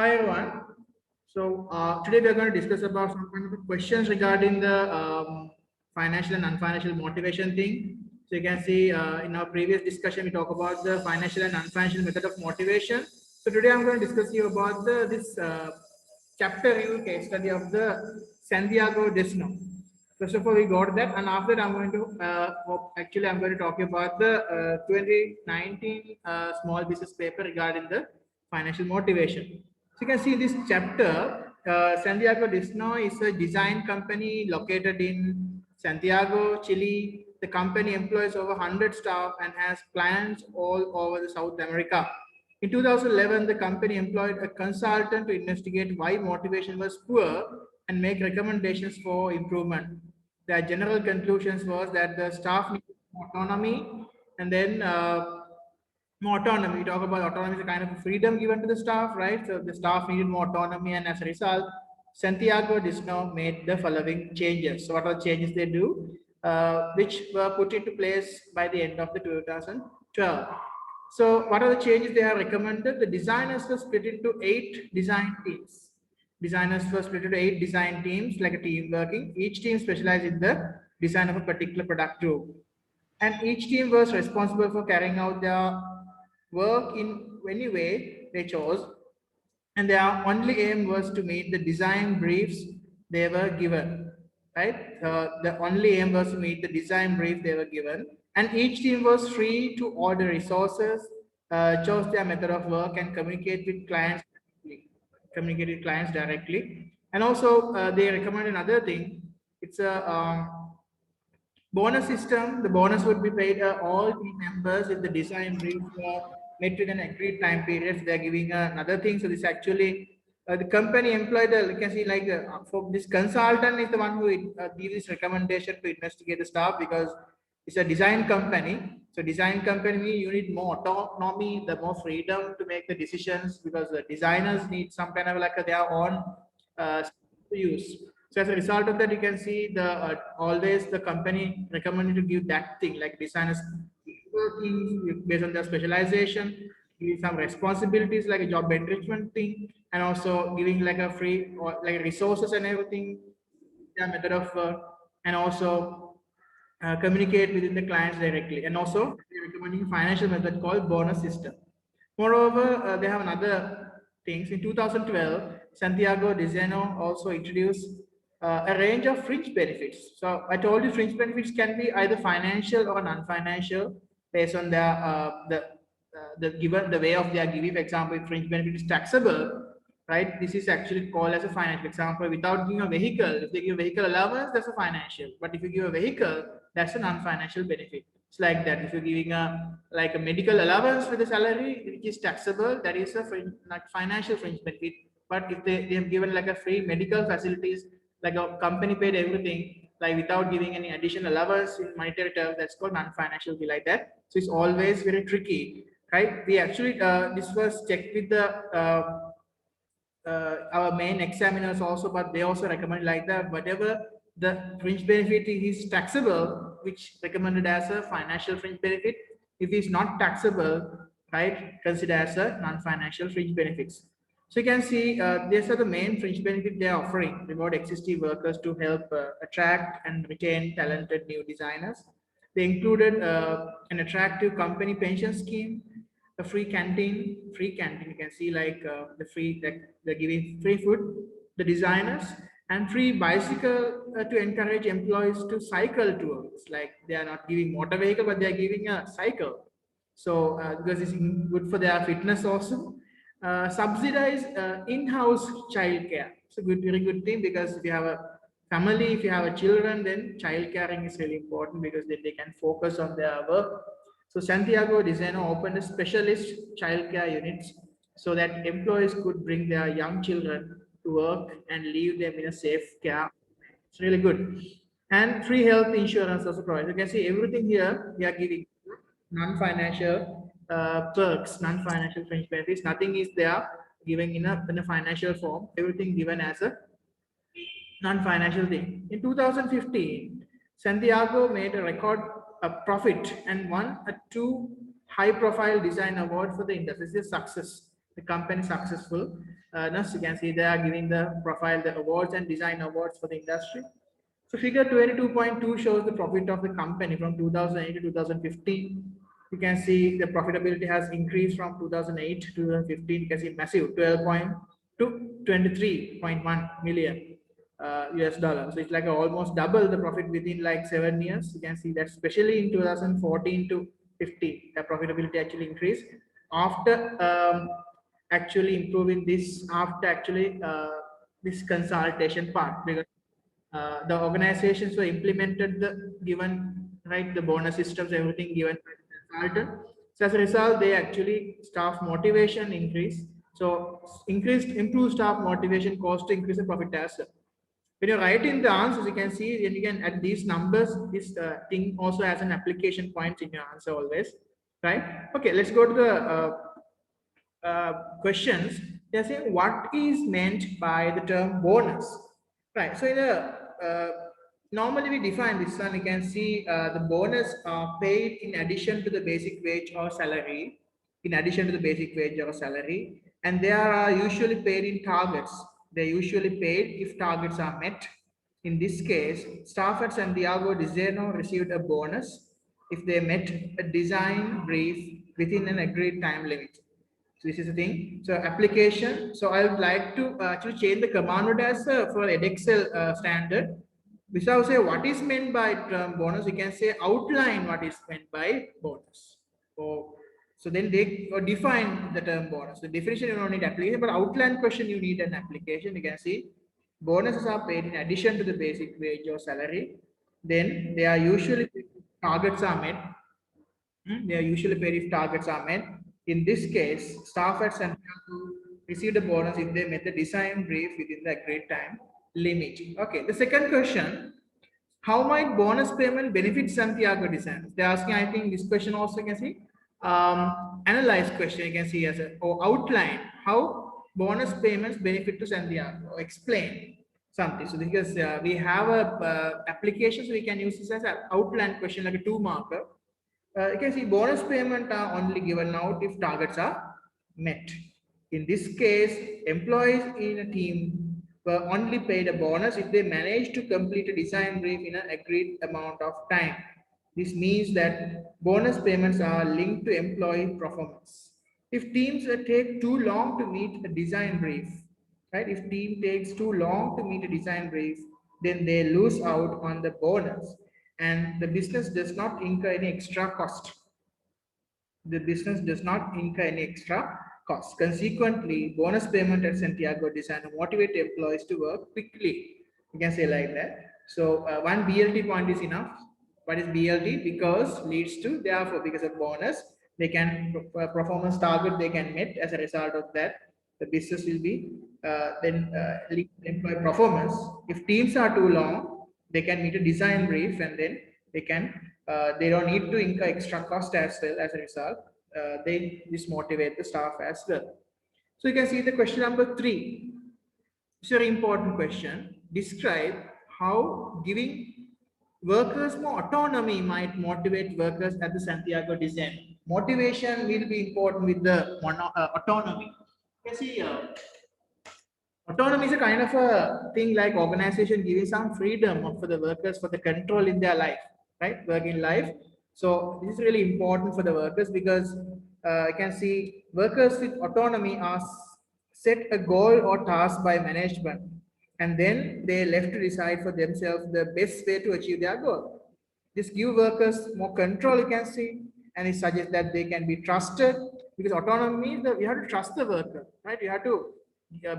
Hi everyone. So today we are going to discuss about some kind of questions regarding the financial and non-financial motivation thing. So you can see in our previous discussion we talked about the financial and non-financial method of motivation. So today I'm going to discuss you about this chapter review case study of the Santiago Desno. First of all, we got that, and after that, I'm going to actually I'm going to talk about the 2019 small business paper regarding the financial motivation. So you can see this chapter. Santiago Disno is a design company located in Santiago, Chile. The company employs over 100 staff and has clients all over the South America. In 2011, the company employed a consultant to investigate why motivation was poor and make recommendations for improvement. Their general conclusions was that the staff needed autonomy, and then more autonomy. We talk about autonomy is a kind of freedom given to the staff, right? So the staff needed more autonomy, and as a result, Santiago Disno made the following changes. So what are the changes they do, which were put into place by the end of the 2012? So what are the changes they have recommended? The designers were split into 8 design teams. Designers were split into 8 design teams, like a team working. Each team specialized in the design of a particular product group. And each team was responsible for carrying out their work in any way they chose, and their only aim was to meet the design briefs they were given. Right? The only aim was to meet the design brief they were given, and each team was free to order resources, chose their method of work, and communicate with clients directly. And also, they recommend another thing. It's a bonus system. The bonus would be paid all team members if the design briefs were met within an agreed time period. They're giving another thing. So this actually the company employed. You can see like for this consultant is the one who gives this recommendation to investigate the staff, because it's a design company. So design company, you need more autonomy, the more freedom to make the decisions, because the designers need some kind of like their own to use. So as a result of that, you can see the always the company recommended to give that thing, like designers working based on their specialization, give some responsibilities like a job enrichment thing, and also giving like a free or like resources and everything, their method of work, and also communicate within the clients directly. And also they're recommending a financial method called bonus system. Moreover, they have another things. In 2012, Santiago Dizeno also introduced a range of fringe benefits. So I told you fringe benefits can be either financial or non-financial based on the given the way of their giving. For example, if fringe benefit is taxable, right? This is actually called as a financial. Example, without giving a vehicle, if they give vehicle allowance, that's a financial. But if you give a vehicle, that's a non-financial benefit. It's like that. If you're giving a like a medical allowance with a salary, which is taxable, that is a like financial fringe benefit. But if they have given like a free medical facilities, like a company paid everything, like without giving any additional allowance in monetary terms, that's called non-financial be like that. So it's always very tricky, right? We actually this was checked with the our main examiners also, but they also recommend like that whatever the fringe benefit is taxable, which recommended as a financial fringe benefit. If it's not taxable, right, consider as a non-financial fringe benefits. So you can see these are the main fringe benefit they are offering: reward existing workers to help attract and retain talented new designers. They included an attractive company pension scheme, a free canteen. You can see like the free that they're giving free food, the designers, and free bicycle to encourage employees to cycle to work. It's like they are not giving motor vehicle, but they are giving a cycle. So because it's good for their fitness also. Subsidize in-house childcare. It's a good, very good thing, because if you have a family, if you have a children, then child caring is really important, because then they can focus on their work. So Santiago Designo opened a specialist childcare units so that employees could bring their young children to work and leave them in a safe care. It's really good. And free health insurance also provided. You can see everything here we are giving non-financial perks, non-financial fringe benefits. Nothing is there given in a financial form. Everything given as a non-financial thing. In 2015, Santiago made a record profit and won a 2 high-profile design award for the industry. This is a success. the company successful. Now you can see they are giving the profile, the awards and design awards for the industry. So figure 22.2 shows the profit of the company from 2008 to 2015. You can see the profitability has increased from 2008 to 2015. You can see massive 12 point to 23.1 million US dollars. So it's like almost double the profit within like 7 years. You can see that especially in 2014 to 15, the profitability actually increased after actually improving this after actually this consultation part, because the organizations were implemented the given right the bonus systems, everything given by the consultant. So as a result, they actually staff motivation increase. So improved staff motivation caused to increase the profit as well. When you're writing the answers, you can see and you can add these numbers. This thing also has an application point in your answer always, right? Okay, let's go to the questions. They're saying what is meant by the term bonus, right? So in a normally we define this one. You can see the bonus are paid in addition to the basic wage or salary, in addition to the basic wage or salary, and they are usually paid in targets. They're usually paid if targets are met. In this case, staff at Santiago Diseno received a bonus if they met a design brief within an agreed time limit. So this is the thing. So application. So I would like to actually change the command word as for Edexcel standard. Without say what is meant by term bonus, you can say outline what is meant by bonus. So then they define the term bonus. The definition you don't need application, but outline question you need an application. You can see bonuses are paid in addition to the basic wage or salary. Then they are usually targets are met. They are usually paid if targets are met. In this case, staff at Santiago received a bonus if they met the design brief within the agreed time limit. Okay, the second question, how might bonus payment benefit Santiago Design? They're asking, I think this question also you can see. Analyze question you can see as a or outline how bonus payments benefit to Santiago, or explain something. So because we have a application, so we can use this as an outline question like a 2-marker. You can see bonus payment are only given out if targets are met. In this case, employees in a team were only paid a bonus if they managed to complete a design brief in an agreed amount of time. This means that bonus payments are linked to employee performance. If teams take too long to meet a design brief, right? If team takes too long to meet a design brief, then they lose out on the bonus and the business does not incur any extra cost. The business does not incur any extra cost. Consequently, bonus payment at Santiago Design motivate employees to work quickly. You can say like that. So one BLT point is enough. What is BLT? Because leads to, therefore, because of bonus, they can performance target they can meet. As a result of that, the business will be then employee performance. If teams are too long, they can meet a design brief and then they don't need to incur extra cost as well. As a result, they just motivate the staff as well. So you can see the question number 3. It's a very important question. Describe how giving workers more autonomy might motivate workers at the Santiago Design. Motivation will be important with the autonomy. You can see autonomy is a kind of a thing like organization giving some freedom for the workers for the control in their life, right? Working life. So this is really important for the workers because you can see workers with autonomy are set a goal or task by management, and then they left to decide for themselves the best way to achieve their goal. This gives workers more control, you can see, and it suggests that they can be trusted because autonomy means that you have to trust the worker, right? You have to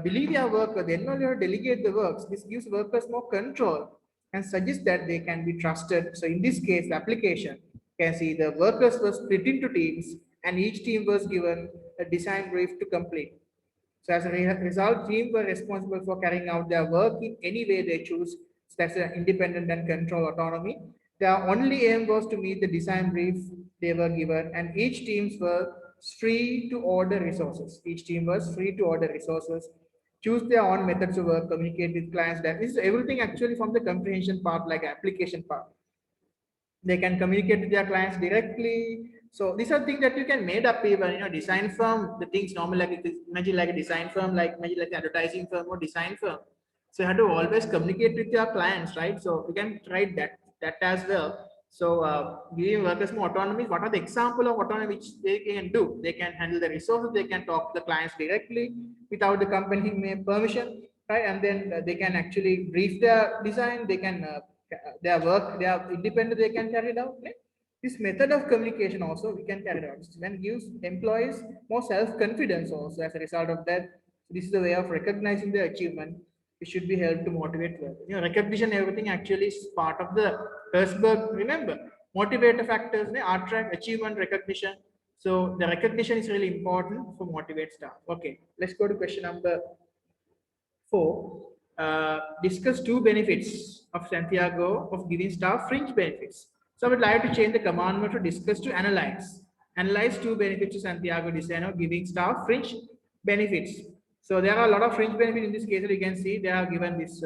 believe your worker, then only you have to delegate the works. This gives workers more control and suggests that they can be trusted. So in this case, the application, you can see the workers were split into teams and each team was given a design brief to complete. So as a result, teams were responsible for carrying out their work in any way they choose. So that's an independent and control autonomy. Their only aim was to meet the design brief they were given, and each teams were free to order resources. Each team was free to order resources, choose their own methods of work, communicate with clients. That is everything actually from the comprehension part, like application part. They can communicate with their clients directly. So these are things that you can made up even, design firm, the things normal, like imagine like a design firm, like imagine like an advertising firm or design firm. So you have to always communicate with your clients, right? So you can try that as well. So giving workers more autonomy, what are the example of autonomy which they can do? They can handle the resources, they can talk to the clients directly without the company permission, right? And then they can actually brief their design, they can their work, they are independent, they can carry it out. Right? This method of communication also we can carry out. When gives employees more self-confidence also as a result of that. This is the way of recognizing the achievement. It should be helped to motivate work. Recognition, everything actually is part of the Herzberg. Remember, motivator factors, attract, achievement, recognition. So the recognition is really important for motivate staff. Okay, let's go to question number 4. Discuss 2 benefits of Santiago of giving staff fringe benefits. So I would like to change the commandment to discuss to analyze. Analyze 2 benefits of Santiago design of giving staff fringe benefits. So there are a lot of fringe benefits in this case. You can see they are given this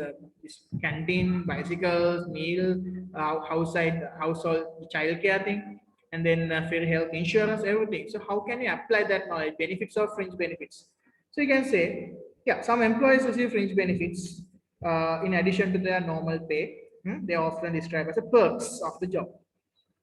canteen, bicycles, meal, household childcare thing, and then fair health insurance, everything. So how can you apply that knowledge? Benefits of fringe benefits. So you can say, yeah, some employees receive fringe benefits in addition to their normal pay. They are often described as a perks of the job.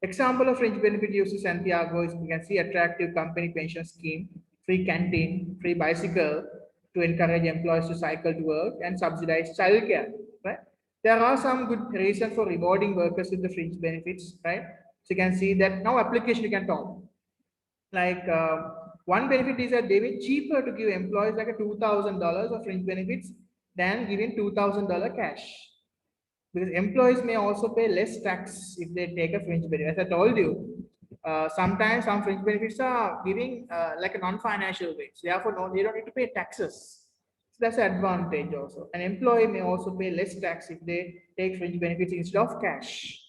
Example of fringe benefit used in Santiago is you can see attractive company pension scheme, free canteen, free bicycle to encourage employees to cycle to work, and subsidized childcare. Right? There are some good reasons for rewarding workers with the fringe benefits. Right? So you can see that now application you can talk. Like one benefit is that they will cheaper to give employees like a $2,000 of fringe benefits than giving $2,000 cash, because employees may also pay less tax if they take a fringe benefit. As I told you, sometimes some fringe benefits are giving like a non-financial wage. Therefore, no, they don't need to pay taxes. So that's an advantage also. An employee may also pay less tax if they take fringe benefits instead of cash.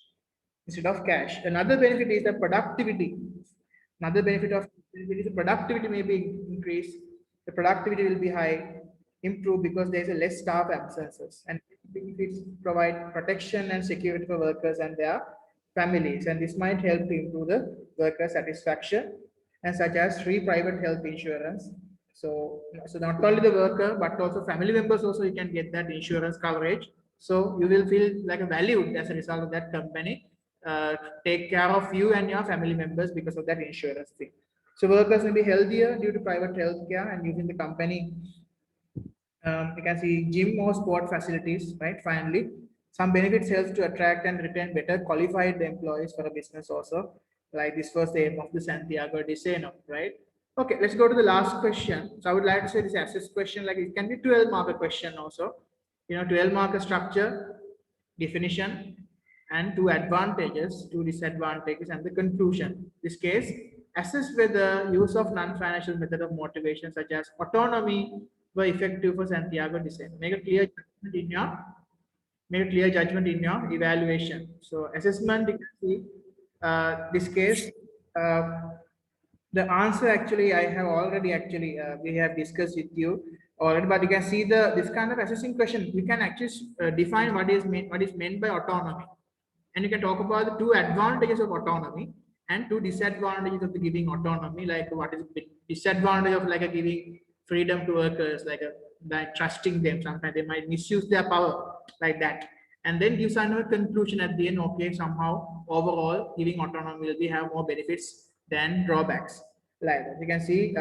Another benefit is the productivity. Another benefit of is the productivity may be increased. The productivity will be high, improve because there is a less staff absences, and benefits provide protection and security for workers and their families, and this might help to improve the worker satisfaction, and such as free private health insurance. So not only the worker but also family members also you can get that insurance coverage. So you will feel like a valued as a result of that company uh, take care of you and your family members because of that insurance thing. So workers will be healthier due to private health care and using the company. You can see gym or sport facilities, right? Finally, some benefits helps to attract and retain better qualified employees for a business also. Like this was the aim of the Santiago design, right? Okay, let's go to the last question. So I would like to say this assess question, like it can be 12 marker question also. 12 marker structure, definition, and 2 advantages, 2 disadvantages, and the conclusion. This case, assess whether use of non-financial method of motivation such as autonomy were effective for Santiago design. Make a clear judgment in your evaluation. So assessment, you can see this case. The answer actually I have already actually we have discussed with you already, but you can see this kind of assessing question. We can actually define what is meant by autonomy, and you can talk about the 2 advantages of autonomy and 2 disadvantages of the giving autonomy. Like what is the disadvantage of like a giving freedom to workers, like by trusting them. Sometimes they might misuse their power like that, and then gives another conclusion at the end. Okay, somehow overall giving autonomy will be have more benefits than drawbacks. Like that, you can see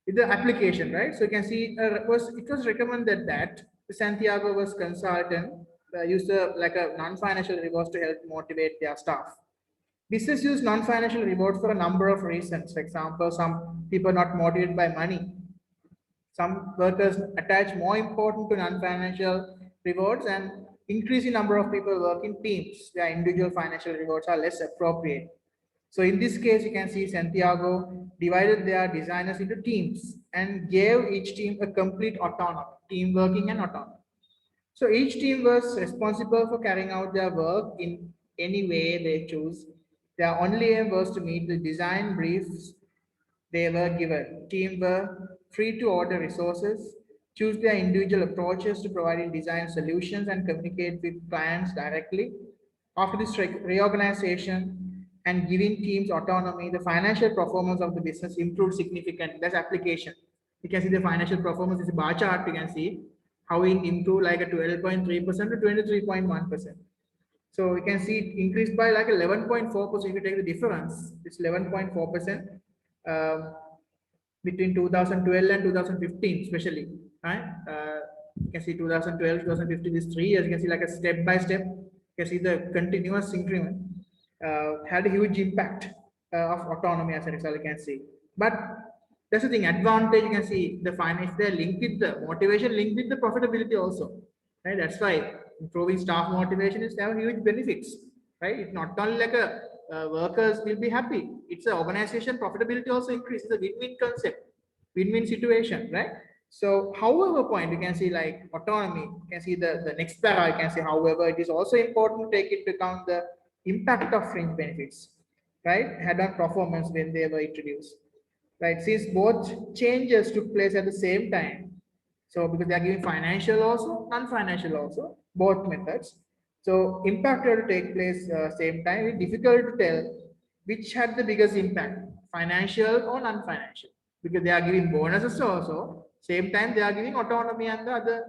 with the application, right? So you can see it was recommended that Santiago was consultant use like a non-financial rewards to help motivate their staff. Business use non-financial rewards for a number of reasons. For example, some people are not motivated by money. Some workers attach more important to non-financial rewards, and increasing number of people work in teams where individual financial rewards are less appropriate. So in this case, you can see Santiago divided their designers into teams and gave each team a complete autonomy, team working and autonomy. So each team was responsible for carrying out their work in any way they choose. Their only aim was to meet the design briefs they were given. Team were free to order resources, choose their individual approaches to providing design solutions, and communicate with clients directly. After this reorganization, and giving teams autonomy, the financial performance of the business improved significantly. That's application. You can see the financial performance is a bar chart. You can see how it improved like a 12.3% to 23.1%. So you can see it increased by like 11.4%. If you take the difference, it's 11.4% between 2012 and 2015, especially. Right? You can see 2012, 2015, these 3 years. You can see like a step by step. You can see the continuous increment had a huge impact of autonomy as a result. You can see, but that's the thing. Advantage, you can see the finance. They're linked with the motivation, linked with the profitability also. Right? That's why improving staff motivation is have huge benefits. Right? It's not only like a workers will be happy. It's an organization profitability also increases. It's a win-win concept, win-win situation, right? So, however, point you can see like autonomy. You can see the next para. You can see, however, it is also important to take into account the impact of fringe benefits, right? Head-on performance when they were introduced, right? Since both changes took place at the same time, so because they are giving financial also, non-financial also, both methods. So impact had to take place same time. It's difficult to tell which had the biggest impact, financial or non-financial, because they are giving bonuses also. Same time they are giving autonomy and the other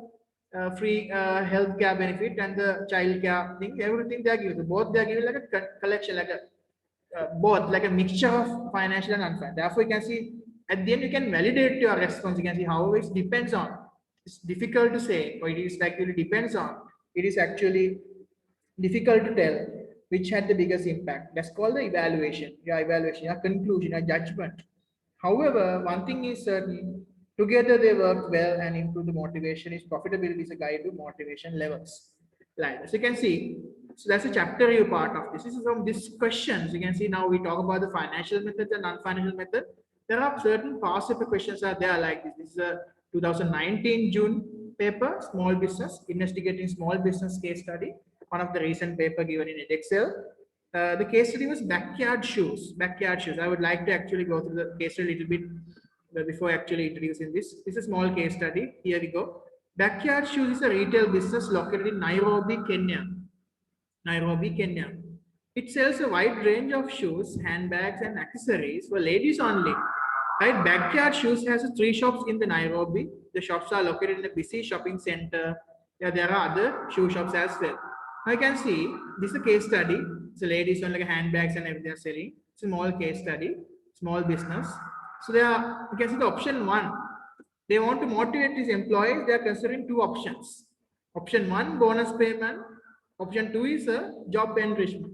free health care benefit and the child care thing. Everything they are giving. So both they are giving like a collection, like a both like a mixture of financial and non-financial. Therefore, you can see at the end you can validate your response. You can see how it depends on. It's difficult to say, or it is actually depends on. It is actually difficult to tell which had the biggest impact. That's called the evaluation. Your evaluation, your conclusion, your judgment. However, one thing is certain: together they work well and improve the motivation. Is profitability is a guide to motivation levels. Like as you can see, so that's a chapter review part of this. This is from these questions. You can see now we talk about the financial method and non-financial method. There are certain past paper questions are there like this. This is a 2019 June paper, small business, investigating small business case study. One of the recent paper given in Edexcel. The case study was backyard shoes. Backyard shoes. I would like to actually go through the case study a little bit before actually introducing this. This is a small case study. Here we go. Backyard shoes is a retail business located in Nairobi, Kenya. Nairobi, Kenya. It sells a wide range of shoes, handbags, and accessories for ladies only. Right? Backyard Shoes has 3 shops in the Nairobi. The shops are located in a busy shopping center. Yeah, there are other shoe shops as well. I can see this is a case study. It's a ladies on like handbags and everything are selling. Small case study, small business. So they are, you can see the option 1. They want to motivate these employees. They are considering 2 options. Option 1, bonus payment. Option 2 is a job enrichment.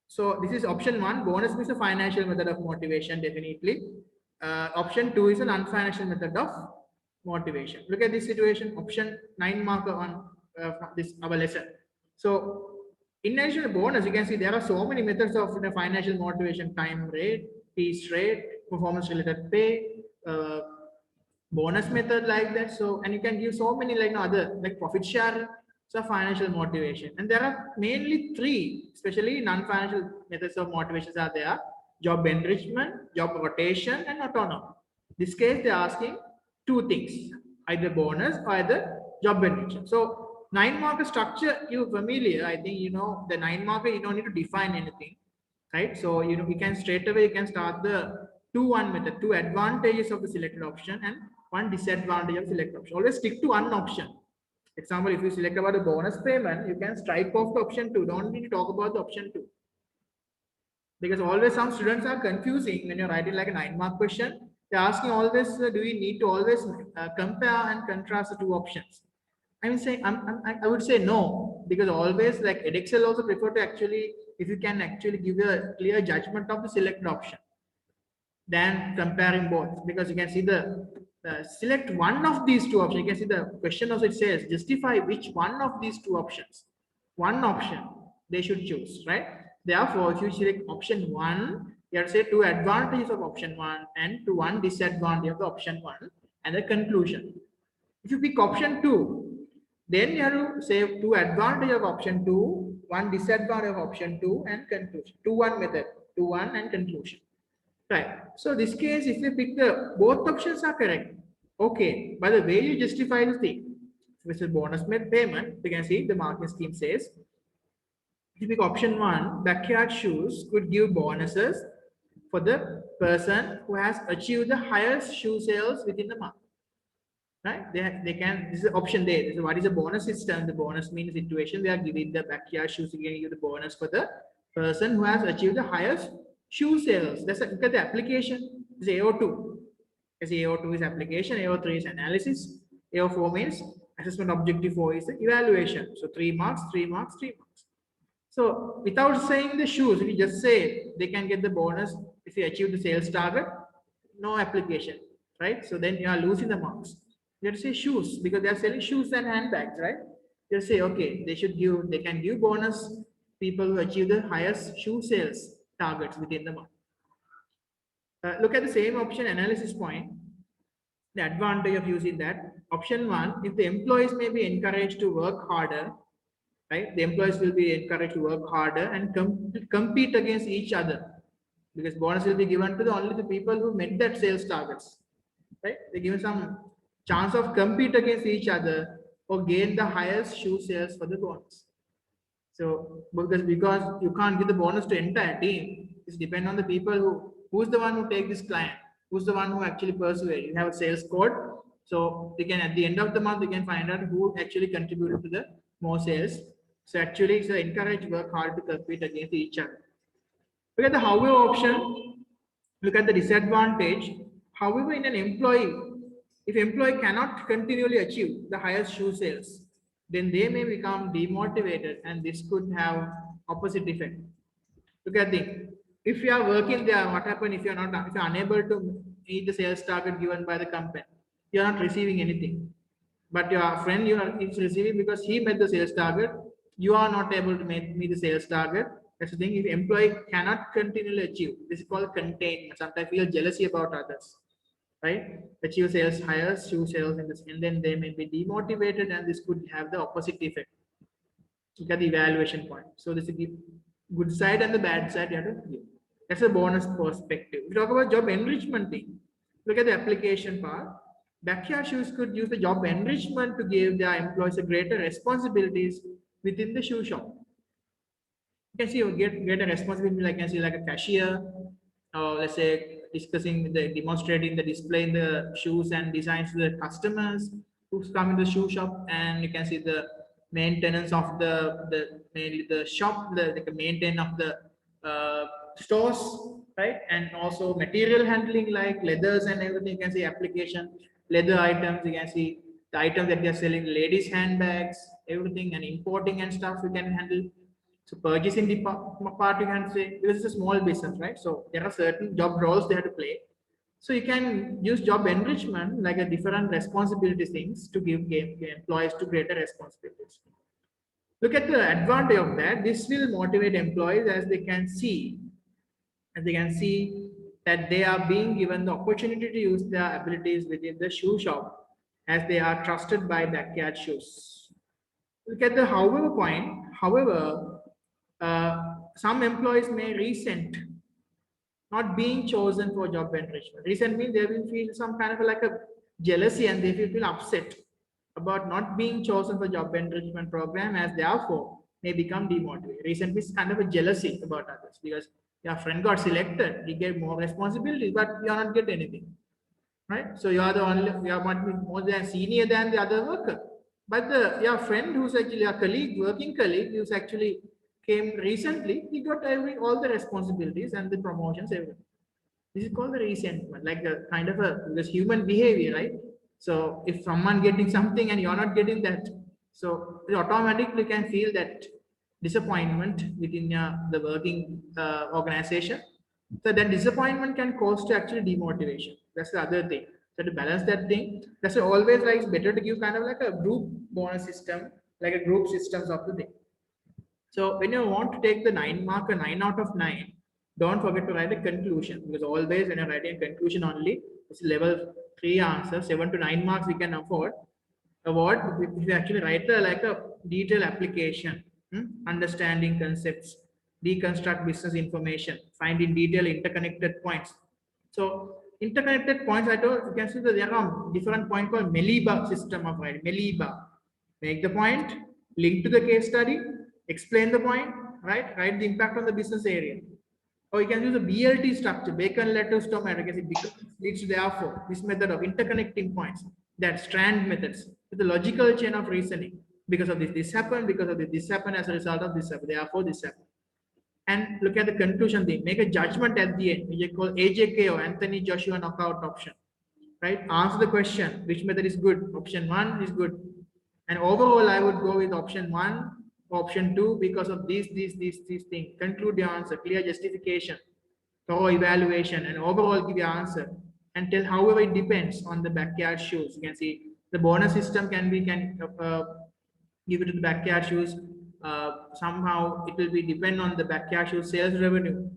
So this is option 1. Bonus is a financial method of motivation, definitely. Option 2 is an unfinancial method of motivation. Look at this situation. Option 9 marker on this our lesson. So in addition to bonus, you can see there are so many methods of financial motivation: time rate, piece rate, performance related pay, bonus method like that. So and you can give so many like other like profit share. So financial motivation, and there are mainly 3, especially non-financial methods of motivations are there: job enrichment, job rotation, and autonomy. This case they're asking 2 things: either bonus or either job enrichment. So 9 marker structure you familiar? I think you know the 9 marker. You don't need to define anything, right? So you know you can straight away you can start the 2-1 method: 2 advantages of the selected option and 1 disadvantage of selected option. Always stick to one option. Example, if you select about the bonus payment, you can strike off the option 2. Don't need to talk about the option 2. Because always some students are confusing when you're writing like a 9-mark question. They're asking always, do we need to always compare and contrast the 2 options? I mean, I would say no, because always like Edexcel also prefer to actually, if you can actually give a clear judgment of the selected option, than comparing both, because you can see the select one of these 2 options. You can see the question also it says justify which one of these 2 options. One option they should choose, right? Therefore, if you select option 1, you have to say 2 advantages of option 1 and 1 disadvantage of the option 1 and the conclusion. If you pick option 2, then you have to say 2 advantages of option 2, 1 disadvantage of option 2 and conclusion. 2-1 method, 2-1 and conclusion. Right. So this case, if you pick the both options are correct, okay. By the way you justify the thing, which is bonus payment, you can see the marking scheme says If you pick option 1, backyard shoes could give bonuses for the person who has achieved the highest shoe sales within the month. Right? They can, this is option there. This is what is a bonus system. The bonus means situation we are giving the backyard shoes, you give the bonus for the person who has achieved the highest shoe sales. Look at the application. This is AO2. As AO2 is application, AO3 is analysis, AO4 means assessment objective 4 is the evaluation. So 3 marks, 3 marks, 3 marks. So without saying the shoes, if you just say they can get the bonus if you achieve the sales target, no application, right? So then you are losing the marks. You have to say shoes because they are selling shoes and handbags, right? You say, okay, they can give bonus people who achieve the highest shoe sales targets within the month. Look at the same option analysis point. The advantage of using that option 1, if the employees may be encouraged to work harder, right? The employees will be encouraged to work harder and compete against each other because bonus will be given to only the people who met that sales targets, right? They give some chance of compete against each other or gain the highest shoe sales for the bonus. So because you can't give the bonus to entire team, it's depend on the people who's the one who take this client, who's the one who actually persuade. You have a sales code, so they can at the end of the month you can find out who actually contributed to the more sales. So actually, it's encourage work hard to compete against each other. Look at the however option. Look at the disadvantage. However, in an employee, if employee cannot continually achieve the highest shoe sales, then they may become demotivated, and this could have opposite effect. Look at the if you are working there, what happens if you are not if you are unable to meet the sales target given by the company? You are not receiving anything. But your friend is receiving because he met the sales target. You are not able to meet the sales target. That's the thing. If employee cannot continually achieve, this is called containment. Sometimes feel jealousy about others, right? Achieve sales higher, shoe sales in this, and then they may be demotivated, and this could have the opposite effect. Look at the evaluation point. So this is the good side and the bad side you have to give. That's a bonus perspective. We talk about job enrichment thing. Look at the application part. Backyard shoes could use the job enrichment to give their employees a greater responsibilities within the shoe shop. You can see you get a responsibility like can see like a cashier, or let's say discussing demonstrating the displaying the shoes and designs to the customers who come in the shoe shop, and you can see the maintenance of the mainly the shop, the maintenance of the stores, right? And also material handling like leathers and everything. You can see application leather items. You can see the items that they are selling, ladies handbags, everything, and importing and stuff you can handle. So purchasing the part you can say this is a small business, right? So there are certain job roles they have to play. So you can use job enrichment like a different responsibility things to give employees to greater responsibilities. Look at the advantage of that. This will motivate employees as they can see that they are being given the opportunity to use their abilities within the shoe shop as they are trusted by backyard shoes. Look at the however point. However, some employees may resent not being chosen for job enrichment. Resent means they will feel some kind of like a jealousy and they will feel upset about not being chosen for job enrichment program as therefore may become demotivated. Resent means kind of a jealousy about others because your friend got selected, he get more responsibilities, but you are not get anything, right? So you are the only, you are much more than senior than the other worker. But your friend who's actually a colleague, working colleague, who's actually came recently, he got all the responsibilities and the promotions, everything. This is called the resentment, like a kind of a this human behavior, right? So if someone getting something and you're not getting that, so you automatically can feel that disappointment within the working organization. So that disappointment can cause to actually demotivation. That's the other thing. So to balance that thing, that's always like it's better to give kind of like a group bonus system, like a group systems of the thing. So when you want to take the 9 mark, a 9 out of 9, don't forget to write a conclusion because always when you're writing a conclusion only, it's level 3 answer, 7 to 9 marks we can afford. Award if you actually write like a detailed application, understanding concepts, deconstruct business information, find in detail interconnected points. So interconnected points, I told you can see that there are different points called MELIBA system of writing. MELIBA. Make the point, link to the case study, explain the point, right? Write the impact on the business area. Or you can use a BLT structure, bacon, lettuce, tomato. You can say because, leads to therefore. This method of interconnecting points, that strand methods, with the logical chain of reasoning. Because of this happened, because of this happened, as a result of this happened, therefore this happened. And look at the conclusion thing. Make a judgment at the end, which is called AJKO, Anthony Joshua knockout option. Right? Answer the question, which method is good? Option 1 is good. And overall, I would go with option 1, option 2, because of these things. Conclude your answer, clear justification, thorough evaluation, and overall give your answer. And tell however it depends on the backyard shoes. You can see the bonus system can give it to the backyard shoes. Somehow it will be depend on the backyard shoes sales revenue,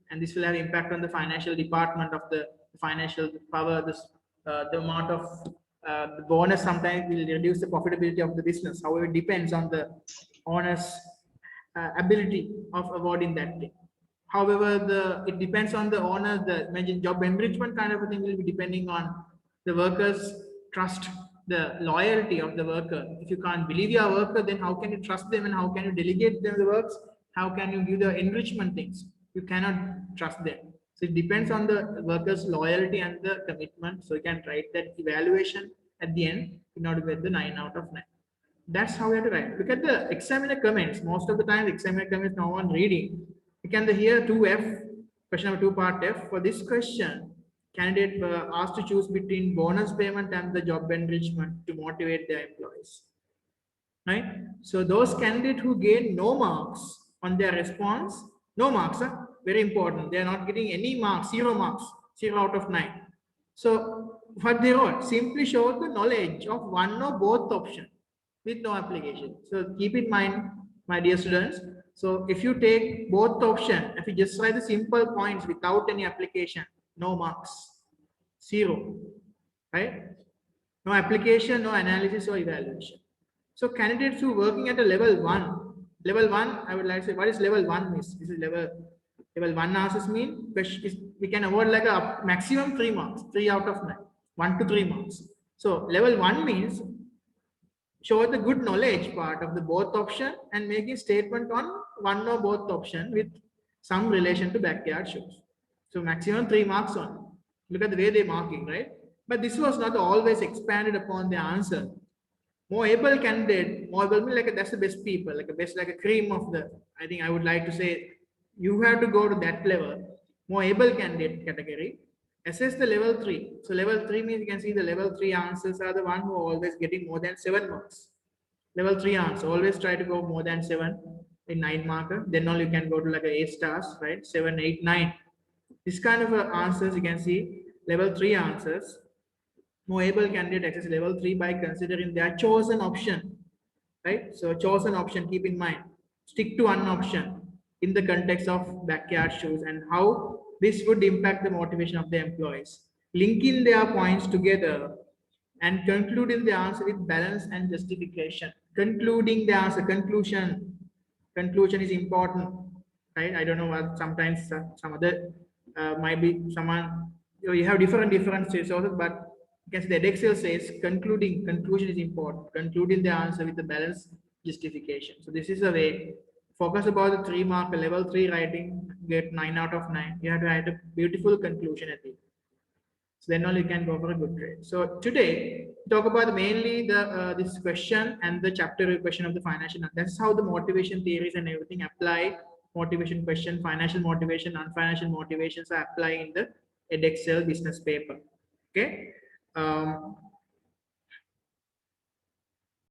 and this will have impact on the financial department of the financial power. The amount of the bonus sometimes will reduce the profitability of the business. However, it depends on the owner's ability of awarding that thing. However, it depends on the owner. The imagine job enrichment kind of a thing will be depending on the workers' trust, the loyalty of the worker. If you can't believe your worker, then how can you trust them and how can you delegate them the works? How can you give the enrichment things? You cannot trust them. So it depends on the worker's loyalty and the commitment. So you can write that evaluation at the end in order to get the 9 out of 9. That's how we have to write. Look at the examiner comments. Most of the time, examiner comments, no one reading. You can hear 2F, question number 2 part F. For this question, candidate were asked to choose between bonus payment and the job enrichment to motivate their employees. Right? So those candidates who gain no marks on their response, no marks, very important. They are not getting any marks, 0 marks, 0 out of 9. So what they wrote, simply show the knowledge of one or both option with no application. So keep in mind, my dear students. So if you take both option, if you just write the simple points without any application, no marks, 0, right? No application, no analysis or evaluation. So candidates who are working at a level 1, I would like to say, what is level 1 means? This is level 1 answers mean we can award like a maximum 3 marks, 3 out of 9, 1 to 3 marks. So level 1 means show the good knowledge part of the both option and make a statement on one or both option with some relation to backyard shows. So maximum 3 marks on. Look at the way they're marking, right? But this was not always expanded upon the answer. More able candidate, more able, like that's the best people, like a best, like a cream of the, I think I would like to say, you have to go to that level. More able candidate category. Assess the level 3. So level 3 means you can see the level 3 answers are the one who are always getting more than 7 marks. Level 3 answer, always try to go more than 7 in 9 marker. Then only you can go to like a 8 stars, right? 7, 8, 9. This kind of answers you can see level 3 answers. More able candidate access level 3 by considering their chosen option, right? So chosen option, keep in mind, stick to one option in the context of backyard shoes and how this would impact the motivation of the employees. Linking their points together and concluding the answer with balance and justification. Concluding the answer, conclusion is important, right? I don't know what sometimes some other might be someone, you have different sources, but you can see the Excel says conclusion is important. Concluding the answer with the balance justification. So this is a way. Focus about the 3 mark level 3 writing, get 9 out of 9. You have to write a beautiful conclusion at the end. So then only you can go for a good grade. So today talk about mainly the this question and the chapter question of the financial. That's how the motivation theories and everything apply. Motivation question, financial motivation, non-financial motivations are applying in the Edexcel business paper. Okay.